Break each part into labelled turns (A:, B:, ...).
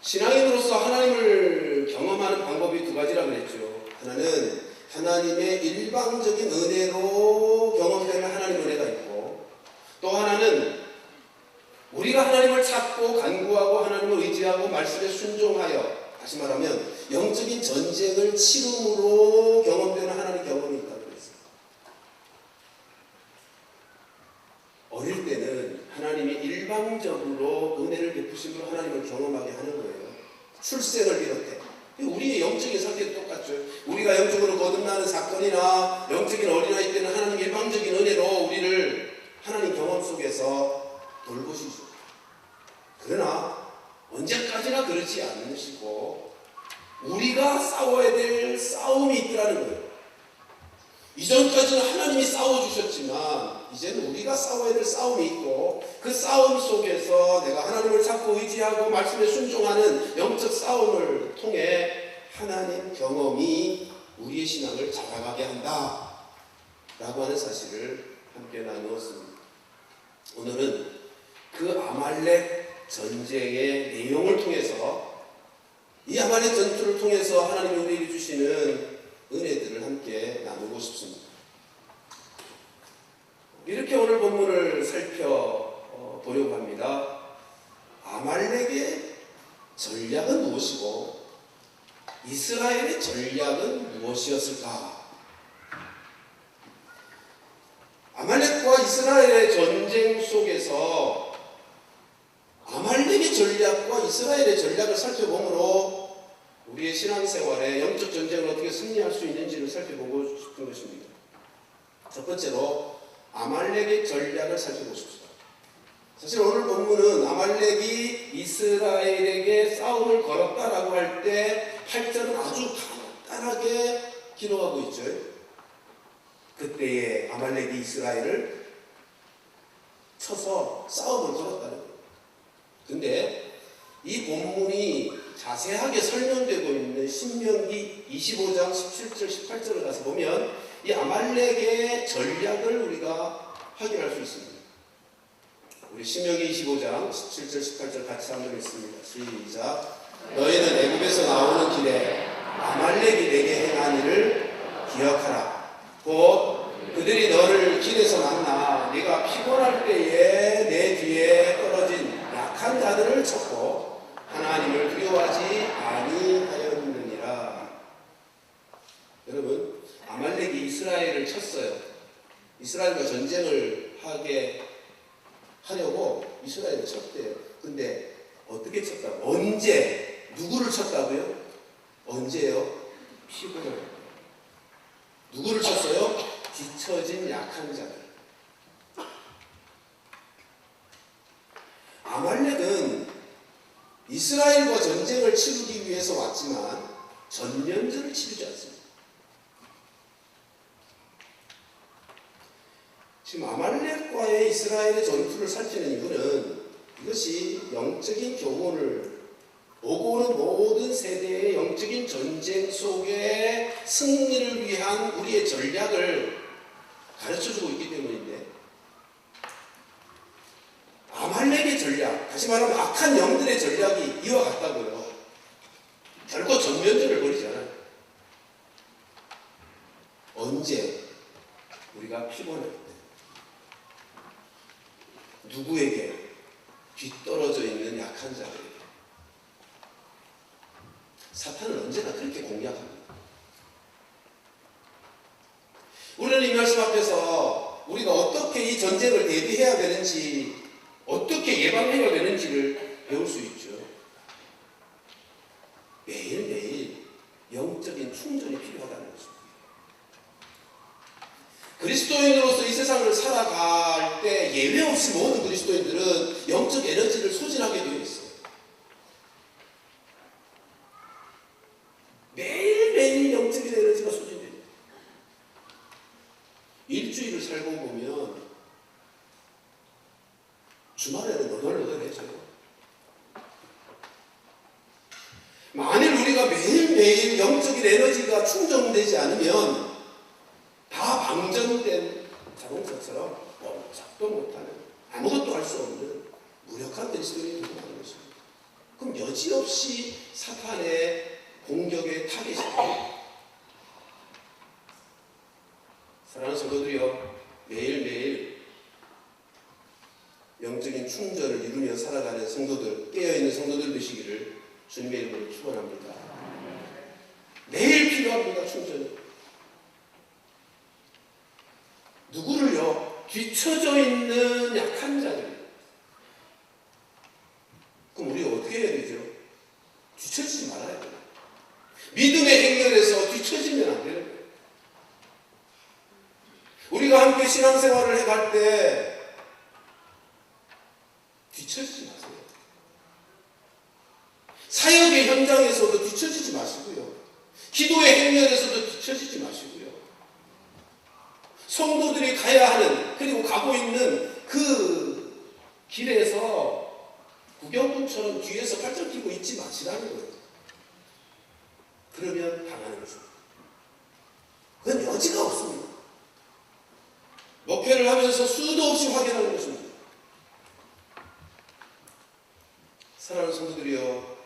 A: 신앙인으로서 하나님을 경험하는 방법이 두 가지라고 그랬죠. 하나는 하나님의 일방적인 은혜로 경험되는 하나님 은혜가 있고, 또 하나는 우리가 하나님을 찾고 간구하고 하나님을 의지하고 말씀에 순종하여, 다시 말하면 영적인 전쟁을 치름으로 경험되는 하나님 경험이 있다고 그랬어요. 어릴 때는 하나님이 일방적으로 은혜를 베푸심으로 하나님을 경험하게 하는 거예요. 출생을 비롯해. 우리의 영적인 상태도 똑같죠. 우리가 영적으로 거듭나는 사건이나 영적인 어린아이 때는 하나님 일방적인 은혜로 우리를 하나님 경험 속에서 돌보시죠. 그러나 언제까지나 그렇지 않으시고 우리가 싸워야 될 싸움이 있더라는 거예요. 이전까지는 하나님이 싸워주셨지만 이제는 우리가 싸워야 될 싸움이 있고, 그 싸움 속에서 내가 하나님을 찾고 의지하고 말씀에 순종하는 영적 싸움을 통해 하나님 경험이 우리의 신앙을 자라가게 한다 라고 하는 사실을 함께 나누었습니다. 오늘은 그 아말렉 전쟁의 내용을 통해서, 이 아말렉 전투를 통해서 하나님이 우리에게 주시는 은혜들을 함께 나누고 싶습니다. 이렇게 오늘 본문을 살펴보려고 합니다. 아말렉의 전략은 무엇이고 이스라엘의 전략은 무엇이었을까? 아말렉과 이스라엘의 전쟁 속에서 아말렉의 전략과 이스라엘의 전략을 살펴보므로 우리의 신앙생활에 영적 전쟁을 어떻게 승리할 수 있는지를 살펴보고 싶은 것입니다. 첫 번째로 아말렉의 전략을 살펴보십시다. 사실 오늘 본문은 아말렉이 이스라엘에게 싸움을 걸었다라고 할 때 8절은 아주 간단하게 기록하고 있죠. 그때에 아말렉이 이스라엘을 쳐서 싸움을 걸었다는 거예요. 근데 이 본문이 자세하게 설명되고 있는 신명기 25장 17절 18절을 가서 보면 이 아말렉의 전략을 우리가 확인할 수 있습니다. 우리 신명기 25장 17절 18절 같이 한번 읽습니다. 시작. 너희는 애굽에서 나오는 길에 아말렉이 내게 행한 일을 기억하라. 곧 그들이 너를 길에서 만나 네가 피곤할 때에 내 뒤에 떨어진 약한 자들을 쳤고 하나님을 두려워하지 아니하였느니라. 여러분, 아말렉이 이스라엘을 쳤어요. 이스라엘과 전쟁을 하려고 이스라엘을 쳤대요. 근데 어떻게 쳤다고? 언제? 누구를 쳤다고요? 언제요? 피곤할 때. 누구를 쳤어요? 뒤처진 약한 자들. 아말렉은 이스라엘과 전쟁을 치르기 위해서 왔지만 전면전을 치르지 않습니다. 지금 아말렉과의 이스라엘의 전투를 살피는 이유는 이것이 영적인 교훈을, 오고 오는 모든 세대의 영적인 전쟁 속에 승리를 위한 우리의 전략을 가르쳐주고 있기 때문인데, 아말렉의 전략, 다시 말하면 악한 영들의 전략이 이와 같다고요. 결코 전면전을 벌이지 않아요. 언제? 우리가 피곤할 때. 누구에게? 뒤떨어져 있는 약한 자들에게. 사탄은 언제나 그렇게 공략합니다. 우리는 이 말씀 앞에서 우리가 어떻게 이 전쟁을 대비해야 되는지, 어떻게 예방해야 되는지를 배울 수 있죠. 매일매일 영적인 충전이 필요하다는 것입니다. 그리스도인으로서 이 세상을 살아갈 때 예외 없이 모든 그리스도인들은 영적 에너지를 소진하게 되어 있어요. 매일매일 영적인 에너지가 소진돼요. 일주일을 살고 보면 주말에는 너덜너덜해져요. 만일 우리가 매일매일 영적인 에너지가 충전되지 않으면 다 방전된 자동차처럼 꼼짝도 못하는, 아무것도 할 수 없는 무력한 그리스도인이 되는 것입니다. 그럼 여지없이 사탄의 공격의 타겟이 됩니다. 사랑하는 성도들이여, 매일매일 영적인 충전을 이루며 살아가는 성도들, 깨어있는 성도들 되시기를 주님의 이름으로 축원합니다. 매일 필요합니다. 충전이. 누구를요? 뒤처져 있는 약한 자들. 그럼 우리 어떻게 해야 되죠? 뒤처지지 말아야 돼요. 믿음의 행렬에서 뒤처지면 안 되는 거예요. 우리가 함께 신앙생활을 해갈 때 뒤처지지 마세요. 사역의 현장에서도 뒤처지지 마시고요. 기도의 행렬에서도 뒤처지지 마시고요. 성도들이 가야 하는, 그리고 가고 있는 그 길에서 구경꾼처럼 뒤에서 팔짱 끼고 있지 마시라는 거예요. 그러면 당하는 것입니다. 그건 여지가 없습니다. 목회를 하면서 수도 없이 확인하는 것입니다. 사랑하는 성도들이여,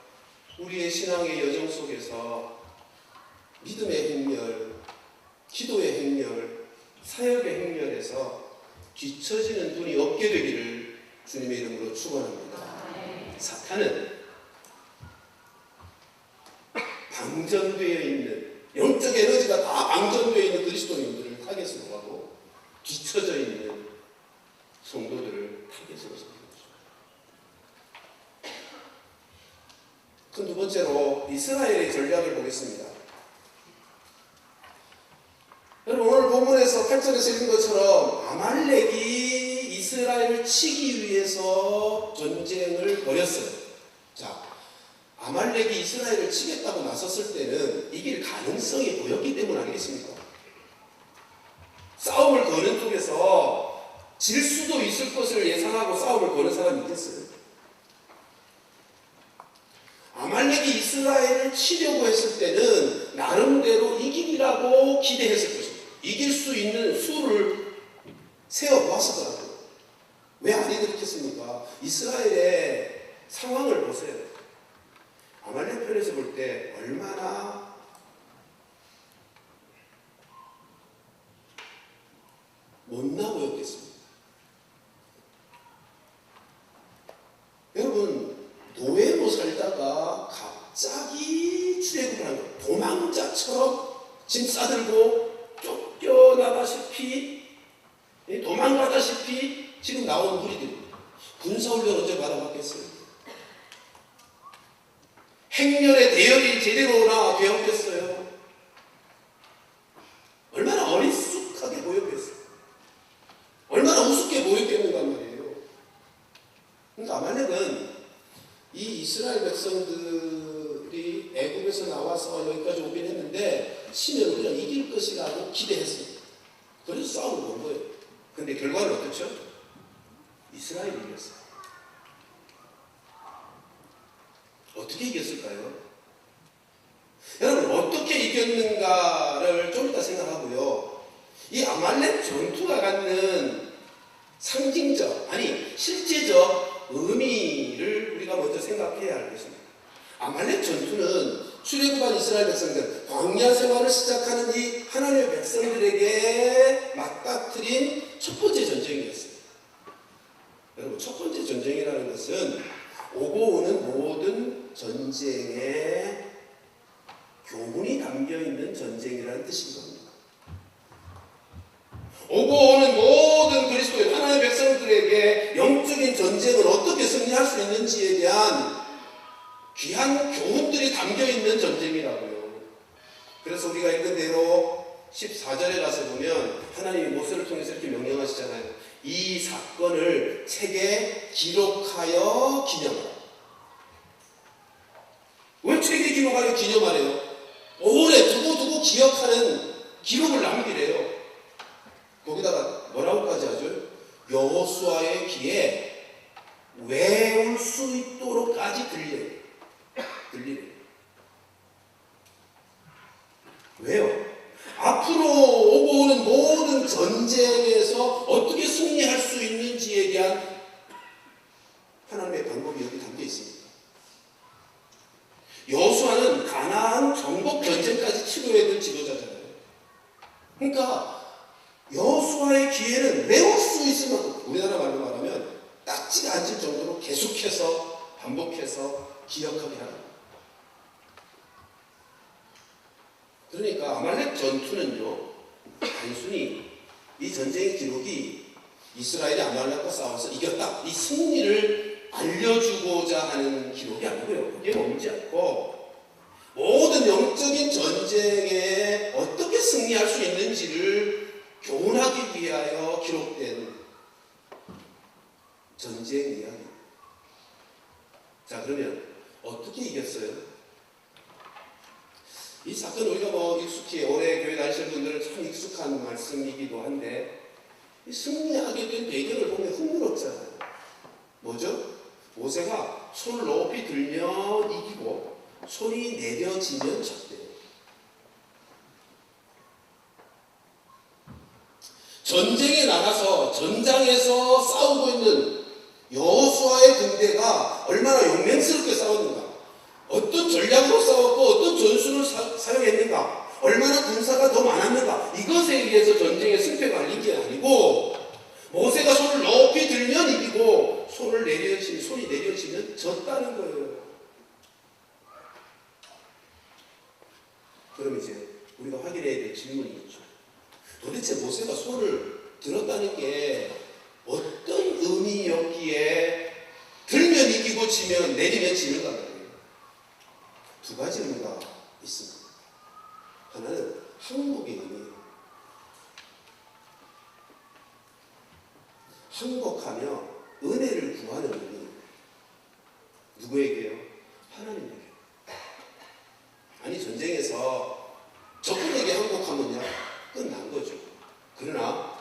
A: 우리의 신앙의 여정 속에서 믿음의 행렬, 기도의 행렬, 사역의 행렬에서 뒤처지는 분이 없게 되기를 주님의 이름으로 축원합니다. 사탄은 방전되어 있는, 영적 에너지가 다 방전되어 있는 그리스도인들을 타겟으로 하고 뒤처져 있는 성도들을 타겟으로 삼는 것입니다. 그 두 번째로 이스라엘의 전략을 보겠습니다. 여러분, 오늘 본문에서 8절에서 읽은 것처럼 아말렉이 이스라엘을 치기 위해서 전쟁을 벌였어요. 자, 아말렉이 이스라엘을 치겠다고 나섰을 때는 이길 가능성이 보였기 때문 아니겠습니까? 싸움을 거는 쪽에서 질 수도 있을 것을 예상하고 싸움을 거는 사람이 있겠어요? 아말렉이 이스라엘을 치려고 했을 때는 나름대로 이기리라고 기대했을 것입니다. 이길 수 있는 수를 세워보았을 거라고요. 왜 안 이겼겠습니까? 이스라엘의 상황을 보세요. 아말렉 편에서 볼 때 얼마나 못나 보였겠습니까? 여러분, 노예로 살다가 갑자기 출애굽을 하는 거예요. 도망자처럼 짐 싸들고 쫓겨나다시피 도망가다시피 지금 나온 무리들. 군사훈련 언제 받아봤겠어요? 행렬의 대열이 제대로나 되었겠어요? 얼마나 어리숙하게 보였겠어요? 얼마나 우습게 보였겠는가 말이에요. 그러니까 아말렉은 이 이스라엘 백성들이 애굽에서 나와서 여기까지 오긴 했는데 치면 우리가 이길 것이라고 기대했습니다. 그래서 싸움을 건 거예요. 근데 결과는 어떻죠? 이스라엘이 이겼어요. 어떻게 이겼을까요? 여러분, 어떻게 이겼는가를 좀 이따 생각하고요. 이 아말렉 전투가 갖는 상징적, 아니 실제적 의미를 우리가 먼저 생각해야 할 것입니다. 아말렉 전투는 출애굽한 이스라엘 백성들, 광야 생활을 시작하는 이 하나님의 백성들에게 맞닥뜨린 첫 번째 전쟁이었어요. 여러분, 첫 번째 전쟁이라는 것은 오고 오는 모든 전쟁에 교훈이 담겨있는 전쟁이라는 뜻인 겁니다. 오고 오는 모든 그리스도의 하나님의 백성들에게 영적인 전쟁을 어떻게 승리할 수 있는지에 대한 귀한 교훈들이 담겨있는 전쟁이라고요. 그래서 우리가 읽은 대로 14절에 가서 보면 하나님이 모세를 통해서 이렇게 명령하시잖아요. 이 사건을 책에 기록하여 기념하라. 왜 책에 기록하여 기념하래요? 오래 두고두고 기억하는 기록을 남기래요. 거기다가 뭐라고까지 하죠? 여호수아의 귀에 외울 수 있도록까지 들리래요. 왜요? 앞으로 오고 오는 모든 전쟁에서 어떻게 승리할 수 있는지에 대한 하나님의 방법이 여기 담겨 있습니다. 어마어마한 정복 전쟁까지 치러야 될 지도자잖아요. 그러니까 여호수아의 기회는 외울 수 있을 만큼, 우리나라 말로 말하면 딱지가 앉을 정도로 계속해서 반복해서 기억하게 하는 거예요. 그러니까 아말렉 전투는요, 단순히 이 전쟁의 기록이 이스라엘이 아말렉과 싸워서 이겼다, 이 승리를 알려주고자 하는 기록이 아니고요. 그게 머물지 않고 모든 영적인 전쟁에 어떻게 승리할 수 있는지를 교훈하기 위하여 기록된 전쟁 이야기. 자, 그러면 어떻게 이겼어요? 이 사건 우리가 익숙히 오래 교회 다니시는 분들은 참 익숙한 말씀이기도 한데, 이 승리하게 된 배경을 보면 흥미롭잖아요. 뭐죠? 모세가 손을 높이 들면 이기고 손이 내려지면 졌대요. 전쟁에 나가서 전장에서 싸우고 있는 여호수아의 군대가 얼마나 용맹스럽게 싸웠는가, 어떤 전략으로 싸웠고 어떤 전술을 사용했는가, 얼마나 군사가 더 많았는가, 이것에 의해서 전쟁의 승패가 알린 게 아니고, 모세가 손을 높이 들면 이기고 손이 내려지면 졌다는 거예요. 그럼 이제 우리가 확인해야 될 질문이 있죠. 도대체 모세가 손을 들었다는 게 어떤 의미였기에 들면 이기고 지면 내리면 지는가 말이에요. 두 가지 의미가 있습니다. 하나는 항복의 의미예요. 항복하며 은혜를 구하는 의미. 누구에게요? 하나님에게. 아니, 전쟁에서 적군에게 항복하면요, 끝난 거죠. 그러나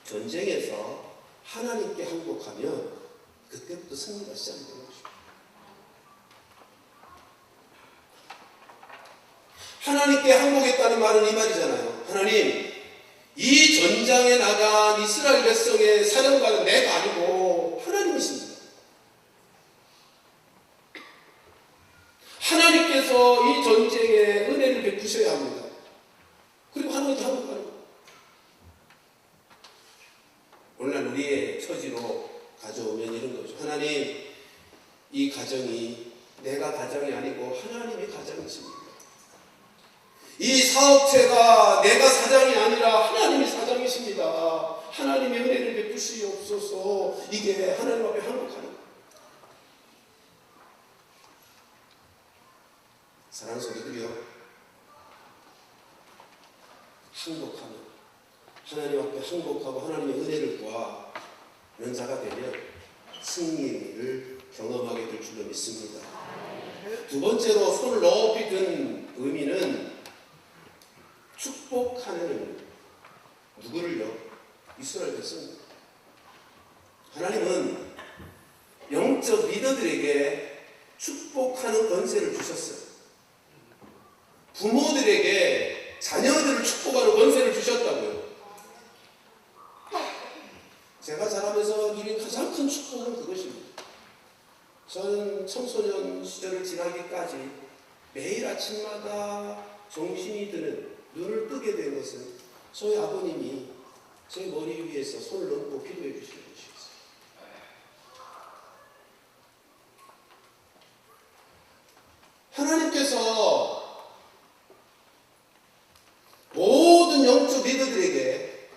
A: 전쟁에서 하나님께 항복하면 그때부터 승리가 시작이 되는 거죠. 하나님께 항복했다는 말은 이 말이잖아요. 하나님, 이 전장에 나간 이스라엘 백성의 사령관은 내가 아니고 하나님이십니다. 하나님께서 이 전쟁에 은혜를 베푸셔야 합니다. 그리고 하나님께 항복하는 거예요. 오늘날 우리의 처지로 가져오면 이런 거죠. 하나님, 이 가정이 내가 가정이 아니고 하나님의 가정이십니다. 이 사업체가 내가 사장이 아니라 하나님이 사장이십니다. 하나님의 은혜를 베푸시옵소서. 이게 하나님 앞에 항복하는 거예요. 사랑하는 성도들이요, 항복하면, 하나님 앞에 항복하고 하나님의 은혜를 구하는 자가 되면 승리를 경험하게 될 줄로 믿습니다. 두 번째로 손을 높이 든 의미는 축복하는 누구를요? 이스라엘 백성입니다. 하나님은 영적 리더들에게 축복하는 권세를 주셨어요. 부모들에게 자녀들을 축복하는 권세를 주셨다고요. 제가 자라면서 누린 가장 큰 축복은 그것입니다. 저는 청소년 시절을 지나기까지 매일 아침마다 정신이 드는, 눈을 뜨게 된 것은 저희 아버님이 제 머리 위에서 손을 얹고 기도해 주시는 것이었어요. 하나님께서 모든 영적 리더들에게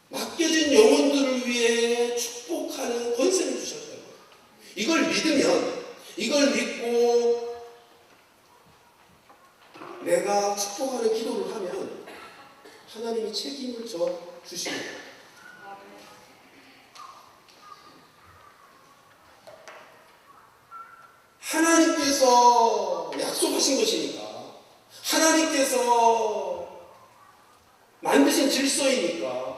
A: 맡겨진 영혼들을 위해 축복하는 권세를 주셨다고. 이걸 믿으면, 이걸 믿고 내가 축복하는 기도를 하면 하나님이 책임을 져 주십니다. 하나님께서 약속하신 것이니까, 하나님께서 만드신 질서이니까,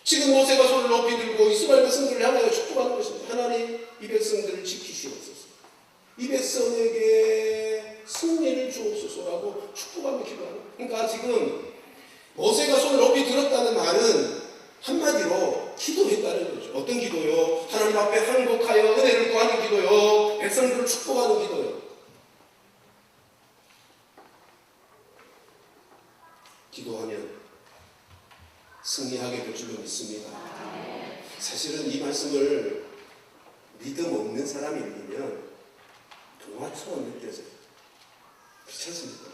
A: 지금 모세가 손을 높이 들고 이스라엘 백성들을 향하여 축복하는 것입니다. 하나님, 이 백성들을 지키시옵소서. 이 백성에게 승리를 주옵소서라고 축복하며 기도하는 거예요. 그러니까 지금 모세가 손을 높이 들었다는 말은 한마디로 기도했다는 거죠. 어떤 기도요? 하나님 앞에 항복하여 은혜를 구하는 기도요. 백성들을 축복하는 기도요. 기도하면 승리하게 될 줄로 믿습니다. 사실은 이 말씀을 믿음 없는 사람이 읽으면 동화처럼 느껴져요. 그렇지 않습니까?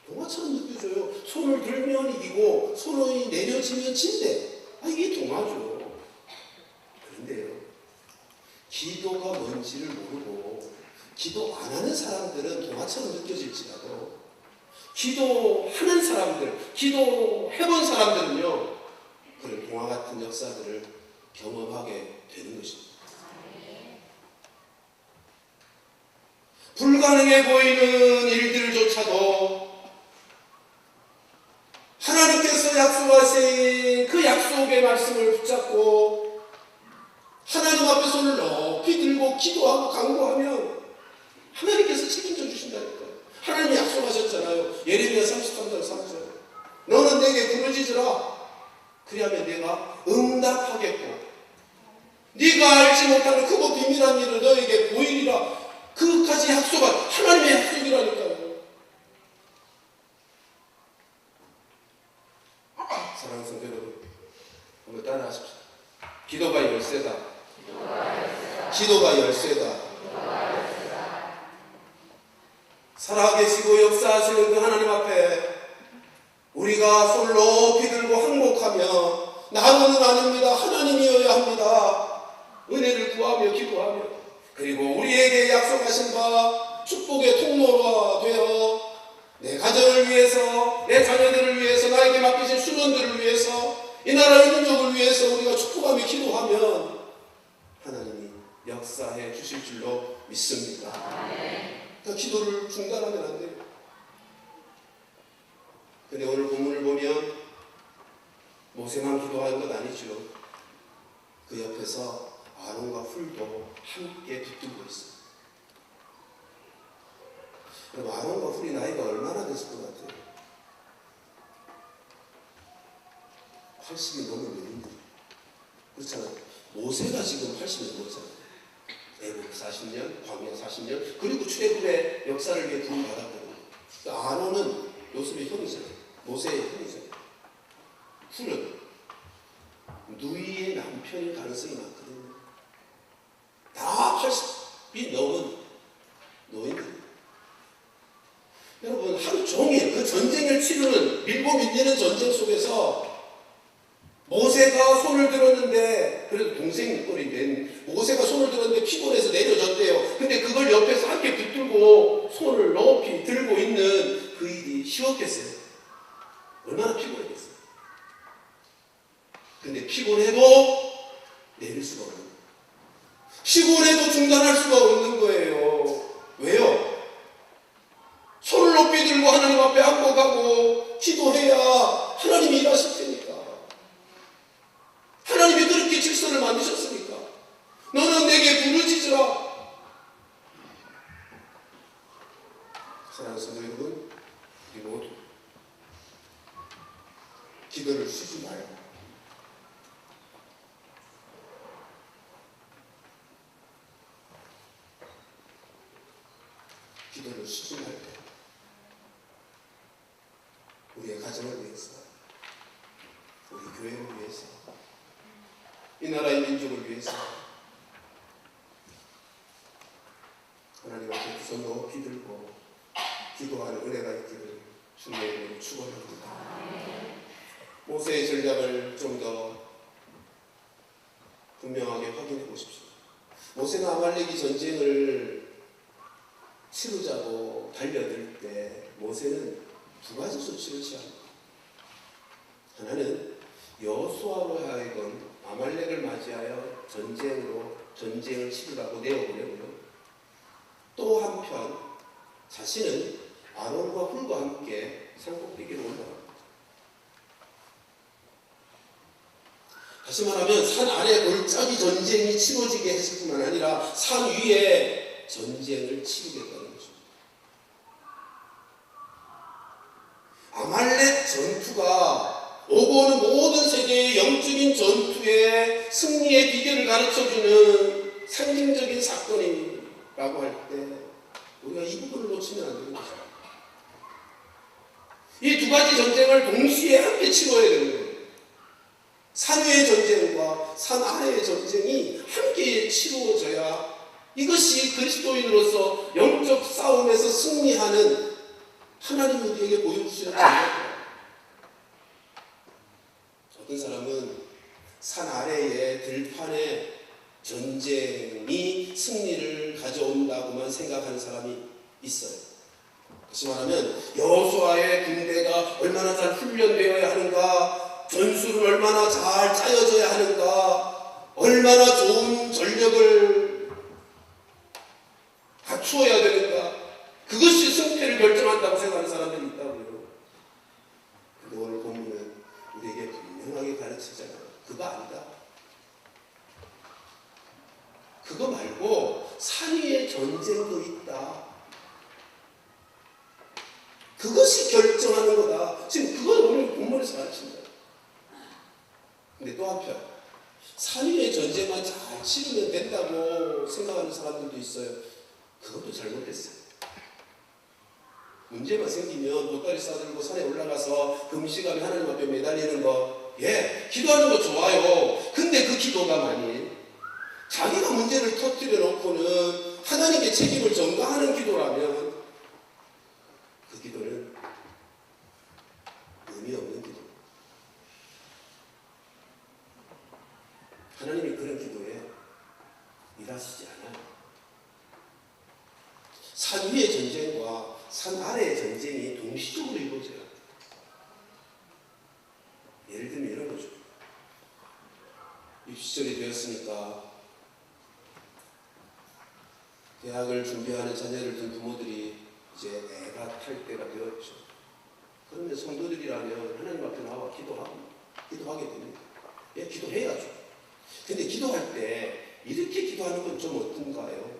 A: 동화처럼 느껴져요. 손을 들면 이기고 손이 내려지면 진대. 이게 동화죠. 그런데요, 기도가 뭔지를 모르고 기도 안 하는 사람들은 동화처럼 느껴질지라도 기도하는 사람들, 기도해본 사람들은요, 그런 동화 같은 역사들을 경험하게 되는 것입니다. 불가능해 보이는 일들조차도 하나님께서 약속하신 그 약속의 말씀을 붙잡고 하나님 앞에 손을 높이 들고 기도하고 간구하면 하나님께서 책임져 주신다니까요. 하나님이 약속하셨잖아요. 예레미야 33장 3절. 너는 내게 부르짖으라. 그리하면 내가 응답하겠고 네가 알지 못하는 크고 비밀한 일을 너에게 보이리라. 그까지 약속한 하나님의 약속이라니까요. 사랑하는 성도 여러분, 한번 따라하십시오. 기도가 열쇠다. 기도가 열쇠다. 살아계시고 역사하시는 그 하나님 앞에 우리가 손을 높이 들고 항복하며 나는 아닙니다. 하나님이어야 합니다. 은혜를 구하며 기도하며 그리고 우리에게 약속하신 바 축복의 통로가 되어 내 가정을 위해서, 내 자녀들을 위해서, 나에게 맡기신 수련들을 위해서, 이 나라의 민족을 위해서 우리가 축복하며 기도하면 하나님이 역사해 주실 줄로 믿습니다. 그러니까 기도를 중단하면 안 돼요. 근데 오늘 본문을 보면 모세만 기도하는 것 아니죠. 그 옆에서 아론과 훌도 함께 붙들고 있어요. 그럼 아론과 훌이 나이가 얼마나 됐을 것 같아요? 80이 넘은 여인들. 그렇잖아요. 모세가 지금 80이 넘었잖아요. 애국 40년, 광야 40년, 그리고 출애굽의 역사를 위해 부름받았거든요. 아론은 요셉의 형이잖아요. 모세의 형이잖아요. 훌은 누이의 남편일 가능성이 많거든요. 다 80이 넘은 노인들. 여러분, 하루 종일 그 전쟁을 치르는 밀고 밀리는 전쟁 속에서 모세가 손을 들었는데, 그래도 동생 꼴인데 모세가 손을 들었는데 피곤해서 내려졌대요. 근데 그걸 옆에서 함께 붙들고 손을 높이 들고 있는 그 일이 쉬웠겠어요? 얼마나 피곤했겠어요? 근데 피곤해도 내릴 수가 없는 거예요. 피곤해도 중단할 수가 없는 거예요. 왜요? 손을 높이 들고 하나님 앞에 항복하고 기도해야 하나님이 일하실 테니까. 하나님이 그렇게 질서를 만드셨으니까. 너는 내게 부르짖으라. 사랑하는 성도 여러분, 우리 모두 기도를 쉬지 말고 기도를 쉬지 말고 우리의 가정을 위해서, 우리 교회를 위해서, 이 나라의 민족을 위해서 하나님 앞에 두 손 높이 들고 기도하는 은혜가 있기를 주님의 이름으로 축원합니다. 모세의 전략을 좀 더 분명하게 확인해 보십시오. 모세는 아말렉이 전쟁을 치르자고 달려들 때 모세는 두 가지 조치를 취합니다. 하나는 여호수아로 하여금 아말렉을 맞이하여 전쟁을 치르라고 내어보내고요. 또 한편 자신은 아론과 훌과 함께 산꼭대기로 올라갑니다. 다시 말하면 산 아래 골짜기 전쟁이 치러지게 했을 뿐만 아니라 산 위에 전쟁을 치르겠다는 것입니다. 아말렉 전투가 오고 오는 모든 세계의 영적인 전투의 승리의 비결을 가르쳐주는 상징적인 세계적인 사건이라고 할 때 우리가 이 부분을 놓치면 안 되는 거죠. 이 두 가지 전쟁을 동시에 함께 치러야 되는 거예요. 산 위의 전쟁과 산 아래의 전쟁이 함께 치루어져야 이것이 그리스도인으로서 영적 싸움에서 승리하는 하나님 우리에게 보여주시는 전략입니다. 어떤 사람은 산 아래의 들판의 전쟁이 승리를 가져온다고만 생각하는 사람이 있어요. 다시 말하면 여호수아의 군대가 얼마나 잘 훈련되어야 하는가, 전술을 얼마나 잘 짜여져야 하는가, 얼마나 좋은 전력을 갖추어야 되는가, 그것이 승패를 결정한다고 생각하는 사람들이 있다고요. 근데 오늘 본문은 우리에게 분명하게 가르치잖아요. 그거 아니다. 그거 말고 산 위에 전쟁도 있다. 그것이 결정하는 거다. 지금 그걸 오늘 본문에서 가르친다. 근데 또 한편 산 위의 전쟁만 잘 치르면 된다고 생각하는 사람들도 있어요. 그것도 잘못됐어요. 문제만 생기면 보따리 싸들고 산에 올라가서 금식하며 하나님 앞에 매달리는 거, 기도하는 거 좋아요. 근데 그 기도가 만일 자기가 문제를 터뜨려 놓고는 하나님께 책임을 전가하는 기도라면 그 기도는 의미 없는 기도. 하나님이 그런 기도에 일하시지 않아요. 산 위의 전쟁과 산 아래의 전쟁이 동시적으로 이루어져요. 예를 들면 이런 거죠. 입시절이 되었으니까 대학을 준비하는 자녀를 둔 부모들이 이제 애가 탈 때가 되었죠. 그러면 성도들이라면 하나님 앞에 나와 기도하게 됩니다. 기도해야죠. 근데 기도할 때 이렇게 기도하는 건 좀 어떤가요?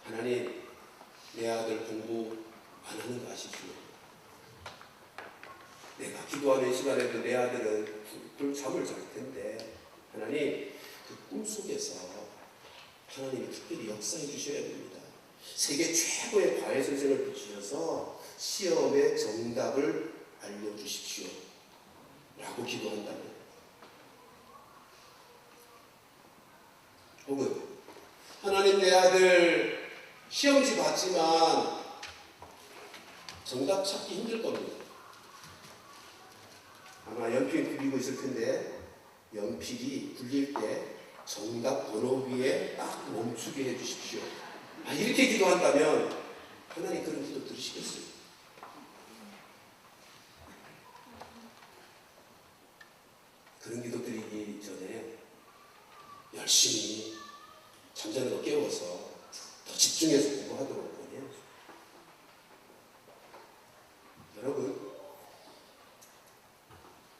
A: 하나님, 내 아들 공부 안 하는 거 아시죠? 내가 기도하는 시간에도 내 아들은 잠을 잘 텐데 하나님, 그 꿈속에서 하나님이 특별히 역사해 주셔야 됩니다. 세계 최고의 과외 선생을 붙이셔서 시험의 정답을 알려주십시오 라고 기도한다면, 혹은 하나님, 내 아들 시험지 봤지만 정답 찾기 힘들 겁니다. 아마 연필 그리고 있을 텐데 연필이 굴릴 때 정답 번호 위에 딱 멈추게 해주십시오. 이렇게 기도한다면 하나님 그런 기도 들으시겠어요? 그런 기도 드리기 전에 열심히 잠자는 거 깨워서 더 집중해서 공부하도록 권해요. 여러분,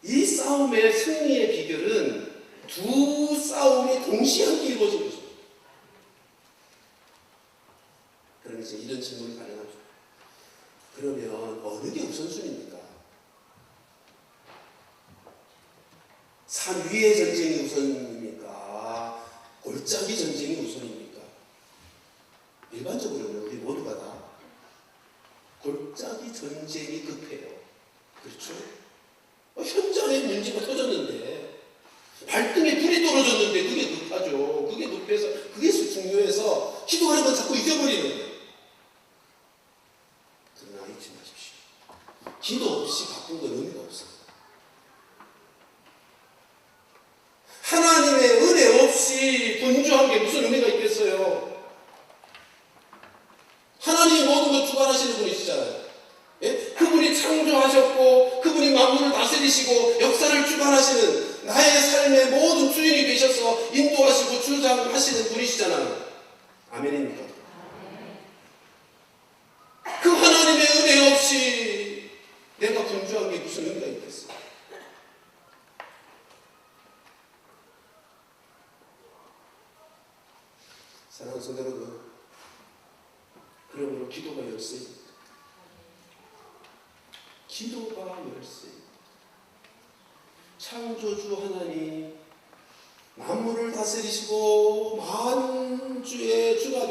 A: 이 싸움의 승리의 비결은 두 싸움이 동시에 함께 이루어진 거죠. 그럼 이제 이런 질문이 가능하죠. 그러면 어느 게 우선순위입니까? 산 위의 전쟁이 우선입니까? 골짜기 전쟁이 우선입니까? 일반적으로는 우리 모두가 다 골짜기 전쟁이 급해요. 그렇죠? 현장에 문제가 터졌는데, 발등에 불이 떨어졌는데 그게 급하죠. 그게 급해서, 그게 중요해서 기도하는 건 자꾸 잊어버리는 거예요. 그러나 잊지 마십시오. 기도 없이 바꾼 건 의미가 없어요. 하나님의 은혜 없이 분주한 게 무슨 의미가 있겠어요? 하나님이 모든 걸 주관하시는 분이시잖아요. 그분이 창조하셨고 그분이 만물을 다스리시고 역사를 주관하시는, 나의 삶의 모든 주인이 되셔서 인도하시고 주장하시는 분이시잖아요. 아멘입니까? 그 하나님의 은혜 없이 내가 분주한 게 무슨 의미가 있겠어요? 사랑하는 성도 여러분, 그러므로 기도가 열쇠입니다. 기도가 열쇠입니다. 창조주 하나님, 만물을 다스리시고 만주의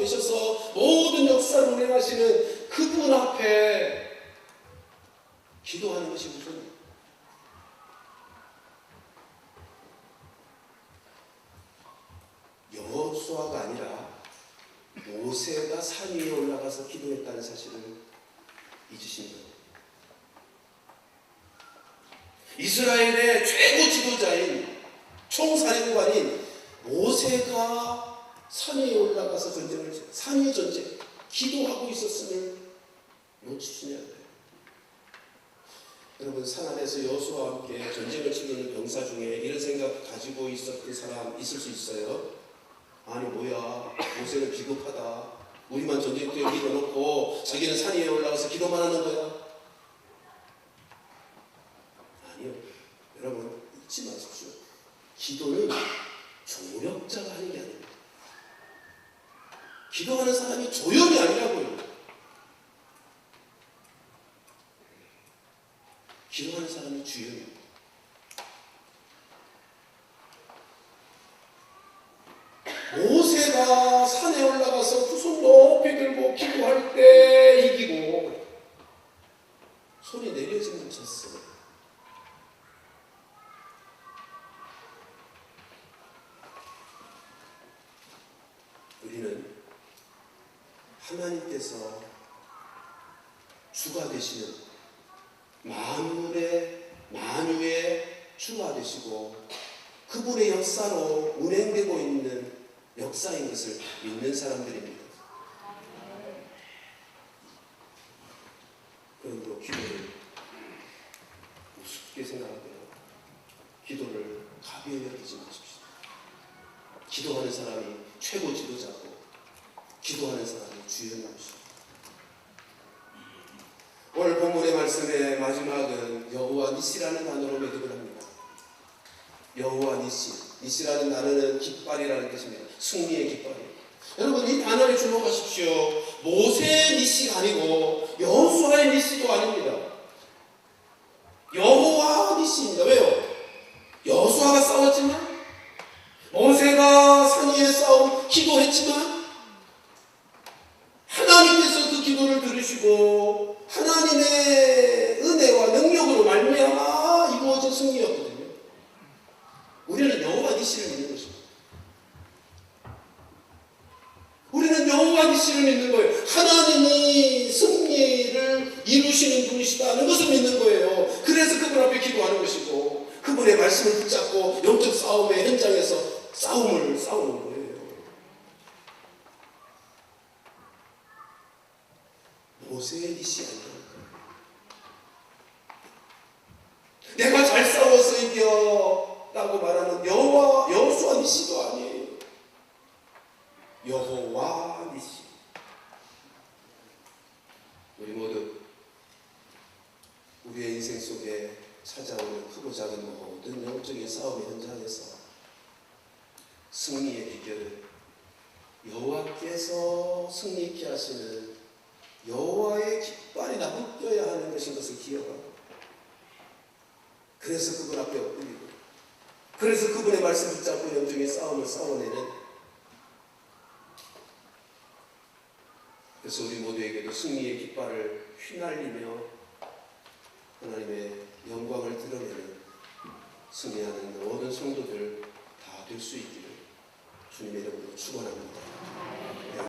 A: 되셔서 모든 역사를 운행하시는 그분 앞에 기도하는 것이 우선이에요. 여호수아가 아니라 모세가 산 위에 올라가서 기도했다는 사실을 잊으신 거예요. 이스라엘의 최고 지도자인 총사령관인 모세가 산 위에 올라가서 산 위에 전쟁, 기도하고 있었음을 놓치시면 안 돼요. 여러분, 산 안에서 여호수아와 함께 전쟁을 치르는 병사 중에 이런 생각 가지고 있었던 사람 있을 수 있어요. 아니 뭐야, 모세는 비겁하다. 우리만 전쟁터에 밀어놓고 자기는 산 위에 올라가서 기도만 하는 거야. 아니요. 여러분, 잊지 마십시오. 기도는 조력자가 하는 게 아닙니다. 기도하는 사람이 조역이 아니라고요. 기도하는 사람이 주역입니다. 모세가 산에 올라가서 두 손 높이 들고 기도할 때 이기고 손이 내려지면 졌어요. 우리는 하나님께서 주가 되시는 만유의 주가 되시고 그분의 역사로 운행되고 있는 역사인 것을 믿는 사람들입니다. 그러므로 기도를 우습게 생각하고요. 기도를 가벼이 여기지 마십시오. 기도하는 사람이 최고 지도자고 기도하는 사람이 주역인 것입니다. 오늘 본문의 말씀의 마지막은 여호와 니시라는 단어로 매듭을 합니다. 여호와 니시, 니시라는 단어는 깃발이라는 뜻입니다. 승리의 깃발이에요. 여러분, 이 단어에 주목하십시오. 모세의 니시가 아니고 여호수아의 니시도 아닙니다. 여호와 니시입니다. 왜요? 여호수아가 싸웠지만, 모세가 산 위에 기도했지만 하나님께서 그 기도를 들으시고 하나님의 은혜와 능력으로 말미암아 이루어진 승리였거든요. 우리는 여호와 니시를 믿는 것입니다. 우리는 여호와 니시를 믿는 거예요. 하나님이 승리를 이루시는 분이시다는 것을 믿는 거예요. 그래서 그분 앞에 기도하는 것이고 그분의 말씀을 붙잡고 영적 싸움의 현장에서 싸움을 싸우는 거예요. 모세의 니시 아니에요. 내가 잘 싸워서 이겨 라고 말하는 여호수아 니시도 아니에요. 여호와 니시. 우리 모두 우리의 인생 속에 찾아오는 크고 작은 모든 영적인 싸움의 현장에서 승리의 비결은 여호와께서 승리케 하시는 여호와의 깃발이 나무 껴야 하는 것인 것을 기억하고, 그래서 그분 앞에 엎드리고, 그래서 그분의 말씀 붙잡고 영적인 싸움을 싸워내는, 그래서 우리 모두에게도 승리의 깃발을 휘날리며 하나님의 영광을 드러내는 승리하는 모든 성도들 다 될 수 있기를 주님의 이름으로 축원합니다.